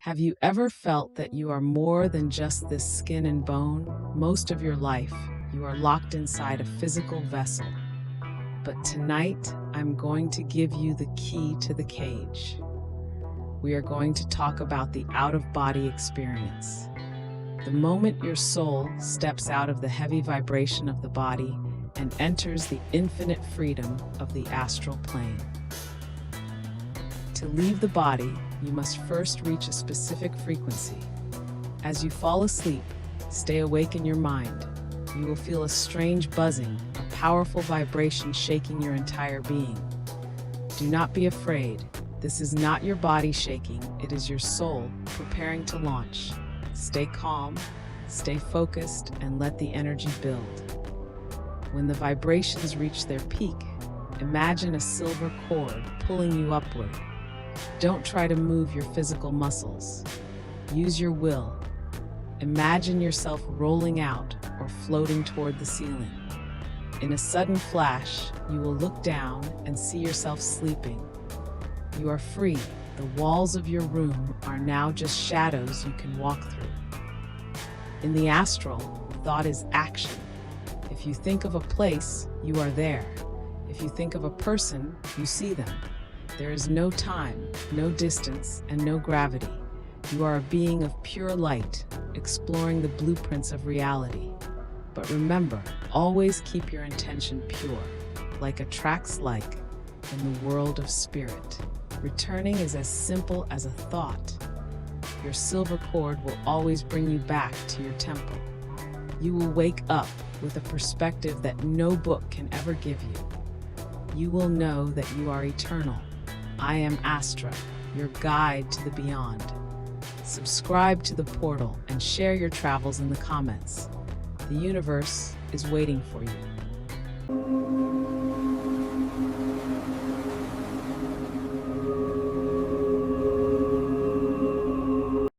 Have you ever felt that you are more than just this skin and bone? Most of your life, you are locked inside a physical vessel. But tonight, I'm going to give you the key to the cage. We are going to talk about the out-of-body experience. The moment your soul steps out of the heavy vibration of the body and enters the infinite freedom of the astral plane. To leave the body, you must first reach a specific frequency. As you fall asleep, stay awake in your mind. You will feel a strange buzzing, a powerful vibration shaking your entire being. Do not be afraid. This is not your body shaking, it is your soul preparing to launch. Stay calm, stay focused, and let the energy build. When the vibrations reach their peak, imagine a silver cord pulling you upward. Don't try to move your physical muscles. Use your will. Imagine yourself rolling out or floating toward the ceiling. In a sudden flash, you will look down and see yourself sleeping. You are free. The walls of your room are now just shadows you can walk through. In the astral, thought is action. If you think of a place, you are there. If you think of a person, you see them. There is no time, no distance, and no gravity. You are a being of pure light, exploring the blueprints of reality. But remember, always keep your intention pure, like a track's like in the world of spirit. Returning is as simple as a thought. Your silver cord will always bring you back to your temple. You will wake up with a perspective that no book can ever give you. You will know that you are eternal. I am Astra, your guide to the beyond. Subscribe to the portal and share your travels in the comments. The universe is waiting for you.